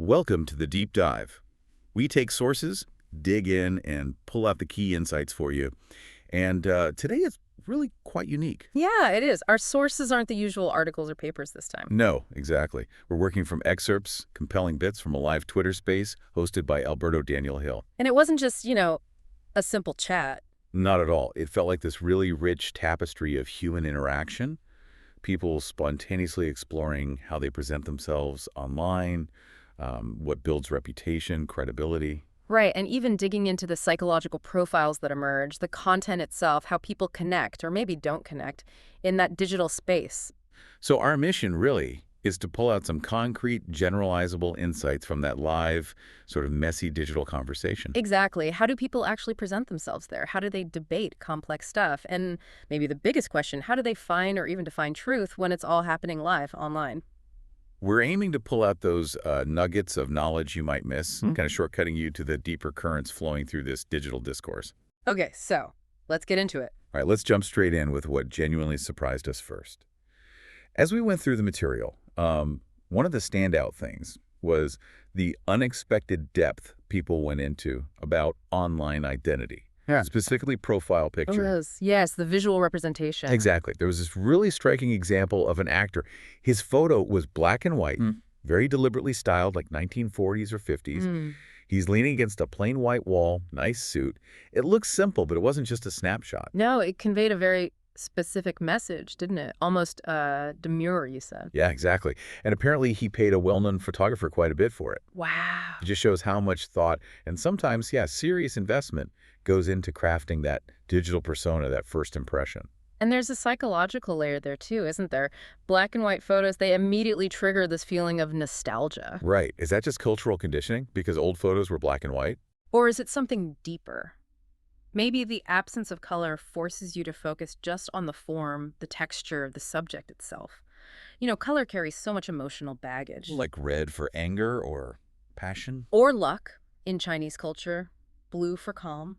Welcome to the Deep Dive. We take sources, dig in, and pull out the key insights for you. And today is really quite unique. Yeah, it is. Our sources aren't the usual articles or papers this time. No, exactly. We're working from excerpts, compelling bits from a live Twitter space hosted by Alberto Daniel Hill. And it wasn't just, a simple chat. Not at all. It felt like this really rich tapestry of human interaction, people spontaneously exploring how they present themselves online, what builds reputation, credibility. Right, and even digging into the psychological profiles that emerge, the content itself, how people connect, or maybe don't connect, in that digital space. So our mission really is to pull out some concrete, generalizable insights from that live, sort of messy digital conversation. Exactly. How do people actually present themselves there? How do they debate complex stuff? And maybe the biggest question, how do they find or even define truth when it's all happening live online? We're aiming to pull out those nuggets of knowledge you might miss, kind of shortcutting you to the deeper currents flowing through this digital discourse. Okay, so let's get into it. All right, let's jump straight in with what genuinely surprised us first. As we went through the material, one of the standout things was the unexpected depth people went into about online identity. Yeah. Specifically profile picture. Yes, the visual representation. Exactly. There was this really striking example of an actor. His photo was black and white, very deliberately styled like 1940s or 50s. He's leaning against a plain white wall, nice suit. It looks simple, but it wasn't just a snapshot. No, it conveyed a very specific message, didn't it? Almost demure, you said. Yeah, exactly. And apparently he paid a well-known photographer quite a bit for it. Wow. It just shows how much thought and sometimes, serious investment goes into crafting that digital persona, that first impression. And there's a psychological layer there too, isn't there? Black and white photos, they immediately trigger this feeling of nostalgia. Right. Is that just cultural conditioning because old photos were black and white? Or is it something deeper? Maybe the absence of color forces you to focus just on the form, the texture, the subject itself. Color carries so much emotional baggage. Like red for anger or passion? Or luck in Chinese culture, blue for calm.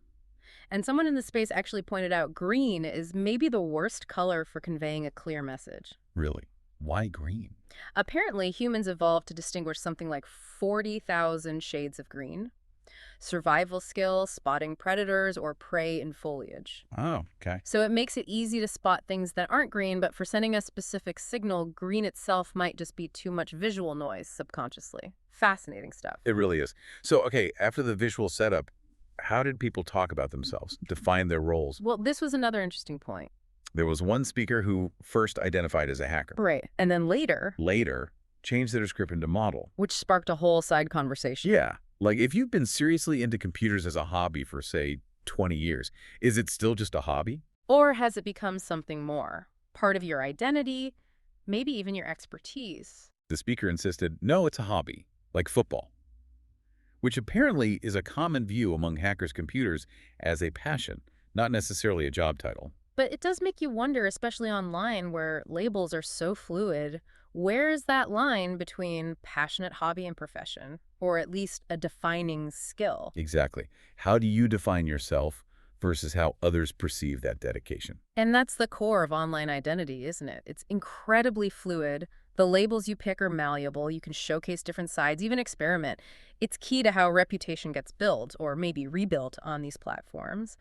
And someone in the space actually pointed out green is maybe the worst color for conveying a clear message. Really? Why green? Apparently, humans evolved to distinguish something like 40,000 shades of green. Survival skills, spotting predators or prey in foliage. Oh, okay. So it makes it easy to spot things that aren't green, but for sending a specific signal, green itself might just be too much visual noise subconsciously. Fascinating stuff. It really is. So, okay, after the visual setup, how did people talk about themselves, define their roles? Well, this was another interesting point. There was one speaker who first identified as a hacker. Right. And then later, changed their description to model. Which sparked a whole side conversation. Yeah. Like if you've been seriously into computers as a hobby for, say, 20 years, is it still just a hobby? Or has it become something more? Part of your identity, maybe even your expertise? The speaker insisted, no, it's a hobby, like football. Which apparently is a common view among hackers' computers as a passion, not necessarily a job title. But it does make you wonder, especially online where labels are so fluid, where is that line between passionate hobby and profession, or at least a defining skill? Exactly. How do you define yourself versus how others perceive that dedication? And that's the core of online identity, isn't it? It's incredibly fluid. The labels you pick are malleable. You can showcase different sides, even experiment. It's key to how reputation gets built or maybe rebuilt on these platforms.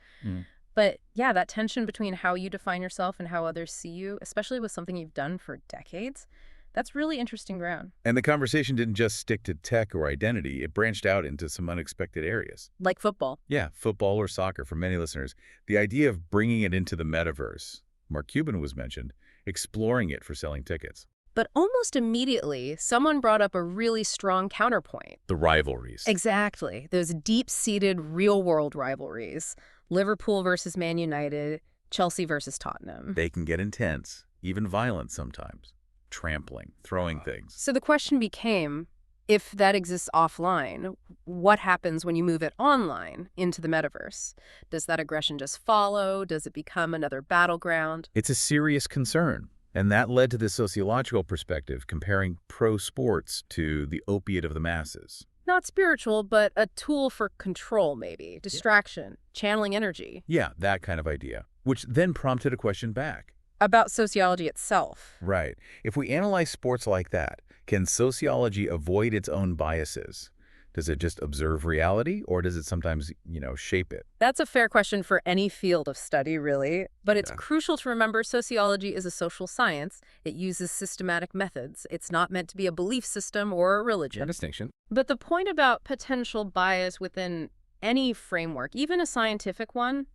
But yeah, that tension between how you define yourself and how others see you, especially with something you've done for decades, that's really interesting ground. And the conversation didn't just stick to tech or identity. It branched out into some unexpected areas. Like football. Yeah, football or soccer for many listeners. The idea of bringing it into the metaverse. Mark Cuban was mentioned, exploring it for selling tickets. But almost immediately, someone brought up a really strong counterpoint. The rivalries. Exactly. Those deep-seated real-world rivalries. Liverpool versus Man United, Chelsea versus Tottenham. They can get intense, even violent sometimes. Trampling, throwing things. So the question became, if that exists offline, what happens when you move it online into the metaverse? Does that aggression just follow? Does it become another battleground? It's a serious concern. And that led to the sociological perspective, comparing pro sports to the opiate of the masses. Not spiritual, but a tool for control, maybe. Distraction, channeling energy. Yeah, that kind of idea. Which then prompted a question back. About sociology itself. Right. If we analyze sports like that, Can sociology avoid its own biases? Does it just observe reality, or does it sometimes, shape it? That's a fair question for any field of study, really. But it's Yeah. crucial to remember sociology is a social science. It uses systematic methods. It's not meant to be a belief system or a Fair religion. distinction. But the point about potential bias within any framework, even a scientific one,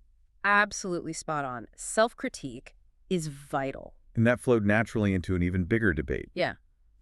absolutely spot on. Self-critique is vital. And that flowed naturally into an even bigger debate, Yeah.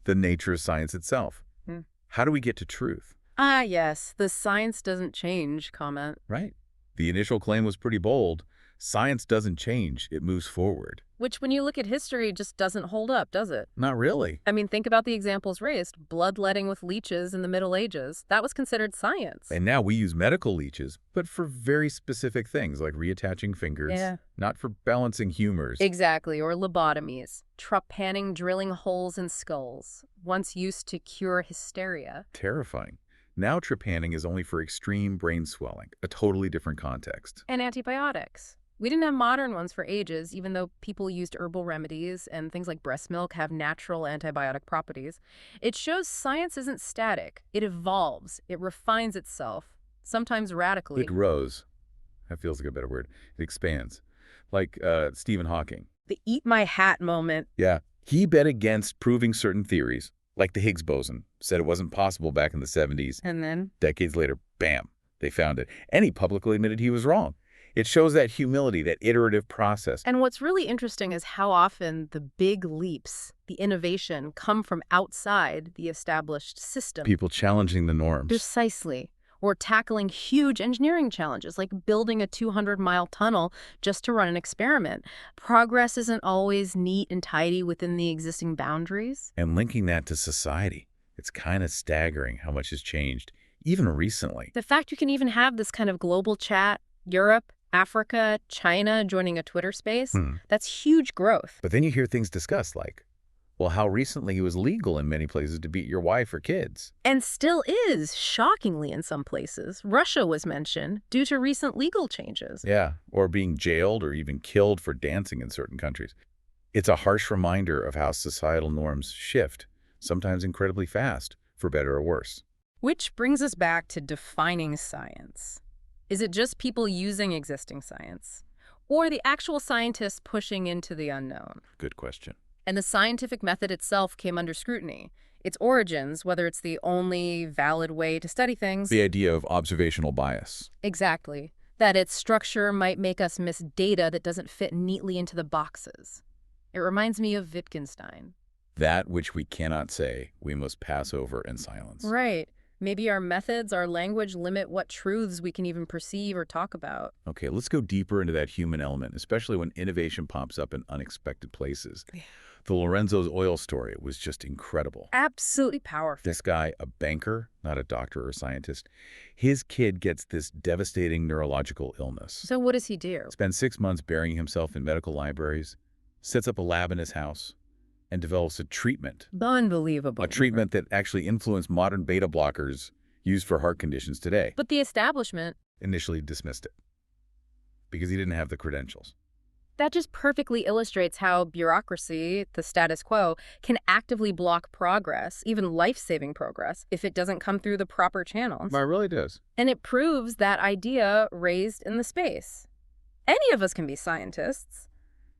the nature of science itself. Hmm. How do we get to truth? Ah, yes, the science doesn't change comment. Right. The initial claim was pretty bold. Science doesn't change, it moves forward. Which, when you look at history, just doesn't hold up, does it? Not really. I mean, think about the examples raised. Bloodletting with leeches in the Middle Ages. That was considered science. And now we use medical leeches, but for very specific things like reattaching fingers, Yeah. not for balancing humors. Exactly, or lobotomies. Trepanning drilling holes in skulls, once used to cure hysteria. Terrifying. Now trepanning is only for extreme brain swelling, a totally different context. And antibiotics. We didn't have modern ones for ages, even though people used herbal remedies and things like breast milk have natural antibiotic properties. It shows science isn't static. It evolves. It refines itself, sometimes radically. It grows. That feels like a better word. It expands. Like Stephen Hawking. The eat my hat moment. Yeah. He bet against proving certain theories, like the Higgs boson. Said it wasn't possible back in the 70s. And then? Decades later, bam, they found it. And he publicly admitted he was wrong. It shows that humility, that iterative process. And what's really interesting is how often the big leaps, the innovation, come from outside the established system. People challenging the norms. Precisely. Or tackling huge engineering challenges, like building a 200-mile tunnel just to run an experiment. Progress isn't always neat and tidy within the existing boundaries. And linking that to society. It's kind of staggering how much has changed, even recently. The fact you can even have this kind of global chat, Europe, Africa, China joining a Twitter space, that's huge growth. But then you hear things discussed like, well, how recently it was legal in many places to beat your wife or kids. And still is, shockingly in some places. Russia was mentioned due to recent legal changes. Yeah, or being jailed or even killed for dancing in certain countries. It's a harsh reminder of how societal norms shift, sometimes incredibly fast, for better or worse. Which brings us back to defining science. Is it just people using existing science? Or the actual scientists pushing into the unknown? Good question. And the scientific method itself came under scrutiny. Its origins, whether it's the only valid way to study things. The idea of observational bias. Exactly. That its structure might make us miss data that doesn't fit neatly into the boxes. It reminds me of Wittgenstein. That which we cannot say, we must pass over in silence. Right. Maybe our methods, our language limit what truths we can even perceive or talk about. Okay, let's go deeper into that human element, especially when innovation pops up in unexpected places. The Lorenzo's oil story was just incredible. Absolutely powerful. This guy, a banker, not a doctor or a scientist, his kid gets this devastating neurological illness. So what does he do? Spends 6 months burying himself in medical libraries, sets up a lab in his house, and develops a treatment. Unbelievable. A treatment that actually influenced modern beta blockers used for heart conditions today. But the establishment, Initially dismissed it because he didn't have the credentials. that just perfectly illustrates how bureaucracy, the status quo, can actively block progress, even life-saving progress, if it doesn't come through the proper channels. It really does. And it proves that idea raised in the space. Any of us can be scientists.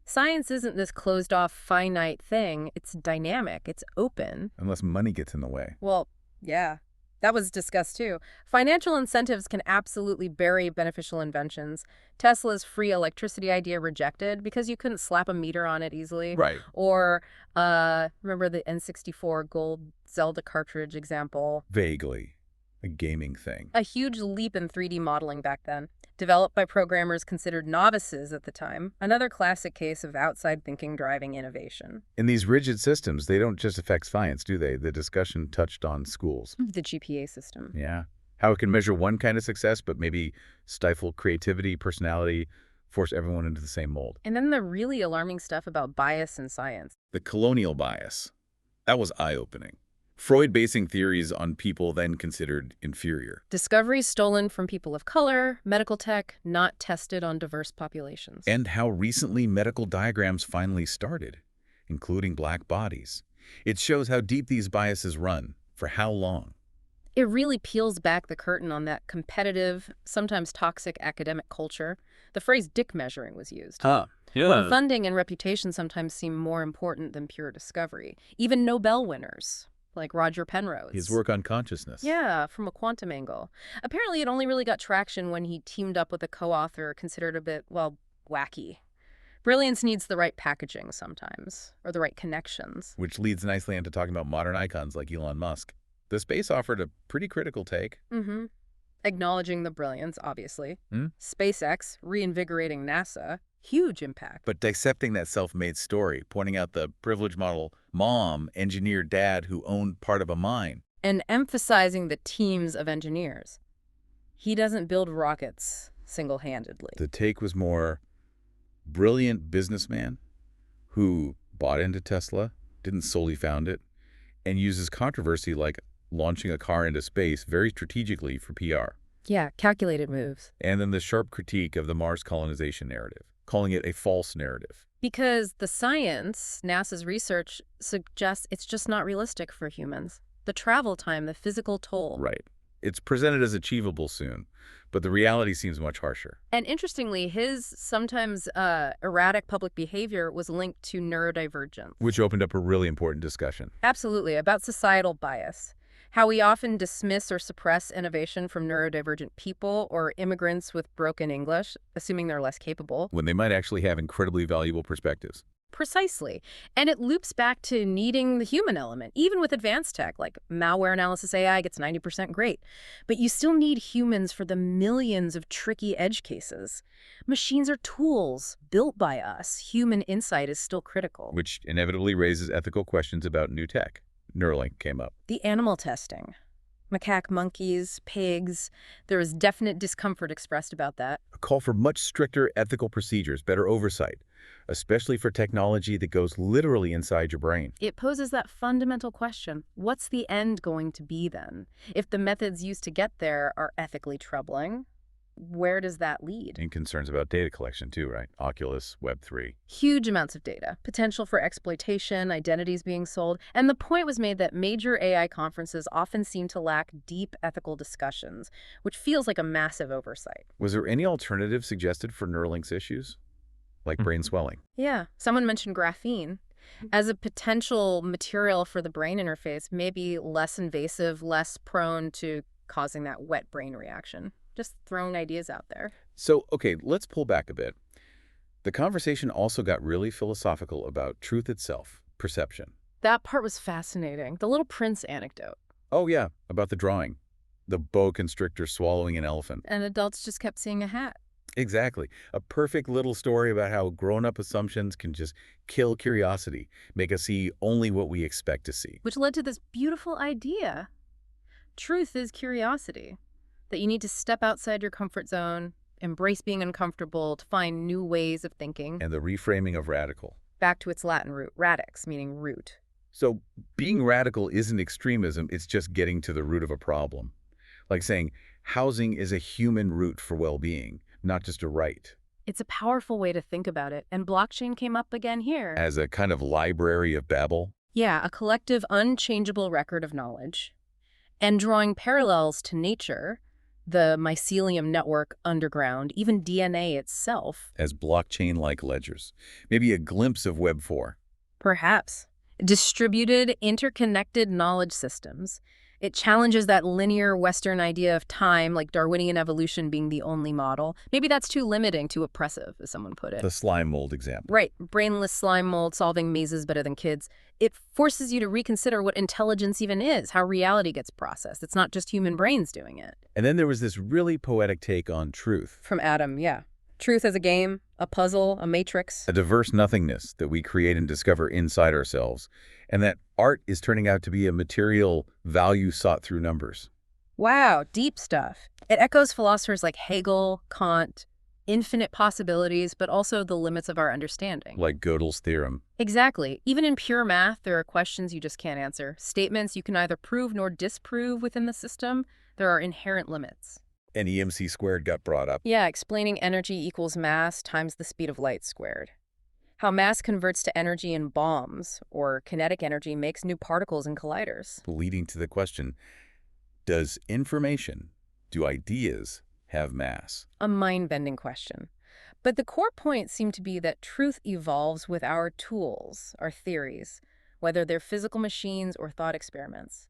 Science isn't this closed-off, finite thing. It's dynamic. It's open. Unless money gets in the way. Well, yeah. That was discussed too. Financial incentives can absolutely bury beneficial inventions. Tesla's free electricity idea rejected because you couldn't slap a meter on it easily. Right. Or remember the N64 gold Zelda cartridge example? Vaguely. A gaming thing. A huge leap in 3D modeling back then, developed by programmers considered novices at the time. Another classic case of outside thinking driving innovation. In these rigid systems, they don't just affect science, do they? The discussion touched on schools. The GPA system. Yeah. How it can measure one kind of success, but maybe stifle creativity, personality, force everyone into the same mold. And then the really alarming stuff about bias in science. The colonial bias. That was eye-opening. Freud basing theories on people then considered inferior. Discoveries stolen from people of color, medical tech, not tested on diverse populations. And how recently medical diagrams finally started, including black bodies. It shows how deep these biases run, for how long. It really peels back the curtain on that competitive, sometimes toxic academic culture. The phrase dick measuring was used. Huh. Where Yeah. funding and reputation sometimes seem more important than pure discovery. Even Nobel winners, like Roger Penrose. His work on consciousness. Yeah, from a quantum angle. Apparently, it only really got traction when he teamed up with a co-author considered a bit, well, wacky. Brilliance needs the right packaging sometimes, or the right connections. Which leads nicely into talking about modern icons like Elon Musk. The space offered a pretty critical take. Mm-hmm. Acknowledging the brilliance, obviously. Hmm? SpaceX, reinvigorating NASA, huge impact. But dissecting that self-made story, pointing out the privilege model mom, engineer dad who owned part of a mine. And emphasizing the teams of engineers. He doesn't build rockets single-handedly. The take was more brilliant businessman who bought into Tesla, didn't solely found it, and uses controversy like launching a car into space very strategically for PR. Yeah, calculated moves. And then the sharp critique of the Mars colonization narrative, calling it a false narrative. Because the science, NASA's research, suggests it's just not realistic for humans. The travel time, the physical toll. Right. It's presented as achievable soon, but the reality seems much harsher. And interestingly, his sometimes erratic public behavior was linked to neurodivergence. Which opened up a really important discussion. Absolutely, about societal bias. How we often dismiss or suppress innovation from neurodivergent people or immigrants with broken English, assuming they're less capable. When they might actually have incredibly valuable perspectives. Precisely. And it loops back to needing the human element, even with advanced tech, like malware analysis AI gets 90% great. But you still need humans for the millions of tricky edge cases. Machines are tools built by us. Human insight is still critical. Which inevitably raises ethical questions about new tech. Neuralink came up. The animal testing. Macaque monkeys, pigs. There is definite discomfort expressed about that. A call for much stricter ethical procedures, better oversight, especially for technology that goes literally inside your brain. It poses that fundamental question. What's the end going to be then? If the methods used to get there are ethically troubling, where does that lead? And concerns about data collection too, right? Oculus, Web3. Huge amounts of data, potential for exploitation, identities being sold, and the point was made that major AI conferences often seem to lack deep ethical discussions, which feels like a massive oversight. Was there any alternative suggested for Neuralink's issues? Like brain swelling? Yeah, someone mentioned graphene as a potential material for the brain interface, maybe less invasive, less prone to causing that wet brain reaction. Just throwing ideas out there. So, okay, let's pull back a bit. The conversation also got really philosophical about truth itself, perception. That part was fascinating. The Little Prince anecdote. Oh yeah, about the drawing. The boa constrictor swallowing an elephant. And adults just kept seeing a hat. Exactly. A perfect little story about how grown-up assumptions can just kill curiosity, make us see only what we expect to see. Which led to this beautiful idea. Truth is curiosity. That you need to step outside your comfort zone, embrace being uncomfortable to find new ways of thinking. And the reframing of radical. Back to its Latin root, radix, meaning root. So being radical isn't extremism, it's just getting to the root of a problem. Like saying housing is a human root for well-being, not just a right. It's a powerful way to think about it, and blockchain came up again here. As a kind of library of Babel. Yeah, a collective, unchangeable record of knowledge. And drawing parallels to nature, the mycelium network underground, even DNA itself. As blockchain-like ledgers. Maybe a glimpse of Web 4. Perhaps. Distributed, interconnected knowledge systems. It challenges that linear Western idea of time, like Darwinian evolution being the only model. Maybe that's too limiting, too oppressive, as someone put it. The slime mold example. Right. Brainless slime mold solving mazes better than kids. It forces you to reconsider what intelligence even is, how reality gets processed. It's not just human brains doing it. And then there was this really poetic take on truth. From Adam, yeah. Truth as a game, a puzzle, a matrix. A diverse nothingness that we create and discover inside ourselves. And that art is turning out to be a material value sought through numbers. Wow, deep stuff. It echoes philosophers like Hegel, Kant, infinite possibilities, but also the limits of our understanding. Like Gödel's theorem. Exactly. Even in pure math, there are questions you just can't answer. Statements you can neither prove nor disprove within the system. There are inherent limits. And EMC squared got brought up. Yeah, explaining energy equals mass times the speed of light squared. How mass converts to energy in bombs, or kinetic energy makes new particles in colliders. Leading to the question, does information, do ideas have mass? A mind-bending question. But the core point seemed to be that truth evolves with our tools, our theories, whether they're physical machines or thought experiments.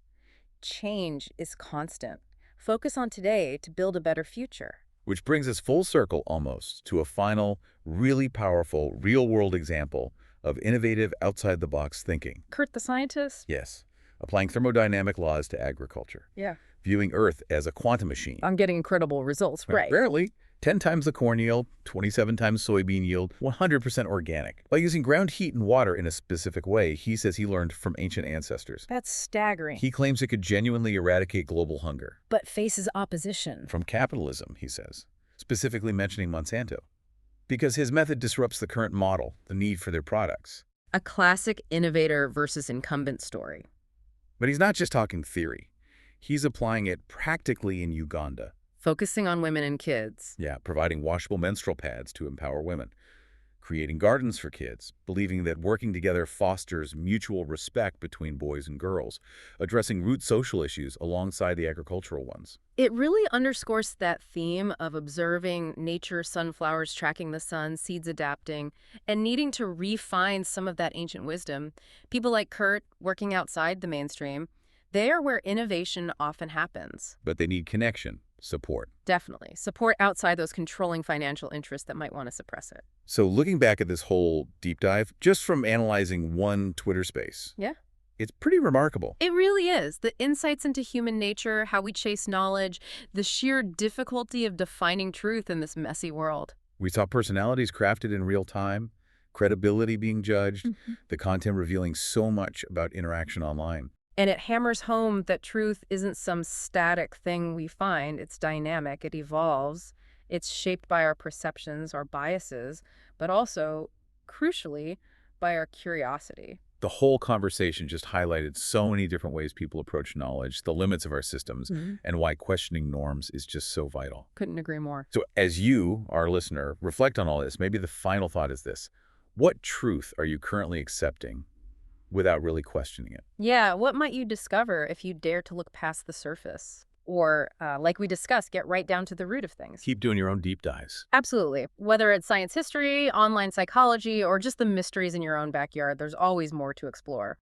Change is constant. Focus on today to build a better future. Which brings us full circle almost to a final, really powerful, real-world example of innovative, outside-the-box thinking. Kurt the scientist? Yes, applying thermodynamic laws to agriculture. Yeah. Viewing Earth as a quantum machine. I'm getting incredible results, right? Apparently, 10 times the corn yield, 27 times soybean yield, 100% organic. By using ground heat and water in a specific way, he says he learned from ancient ancestors. That's staggering. He claims it could genuinely eradicate global hunger. But faces opposition. From capitalism, he says, specifically mentioning Monsanto. Because his method disrupts the current model, the need for their products. A classic innovator versus incumbent story. But he's not just talking theory. He's applying it practically in Uganda. Focusing on women and kids. Yeah, providing washable menstrual pads to empower women. Creating gardens for kids, believing that working together fosters mutual respect between boys and girls, addressing root social issues alongside the agricultural ones. It really underscores that theme of observing nature, sunflowers tracking the sun, seeds adapting, and needing to refine some of that ancient wisdom. People like Kurt, working outside the mainstream, they are where innovation often happens. But they need connection, support. Definitely. Support outside those controlling financial interests that might want to suppress it. So looking back at this whole deep dive, just from analyzing one Twitter space, Yeah. it's pretty remarkable. It really is. The insights into human nature, how we chase knowledge, the sheer difficulty of defining truth in this messy world. We saw personalities crafted in real time, credibility being judged, the content revealing so much about interaction online. And it hammers home that truth isn't some static thing we find. It's dynamic. It evolves. It's shaped by our perceptions, our biases, but also, crucially, by our curiosity. The whole conversation just highlighted so many different ways people approach knowledge, the limits of our systems, and why questioning norms is just so vital. Couldn't agree more. So as you, our listener, reflect on all this, maybe the final thought is this. What truth are you currently accepting without really questioning it? Yeah, what might you discover if you dare to look past the surface? Or, like we discussed, get right down to the root of things. Keep doing your own deep dives. Absolutely. Whether it's science history, online psychology, or just the mysteries in your own backyard, there's always more to explore.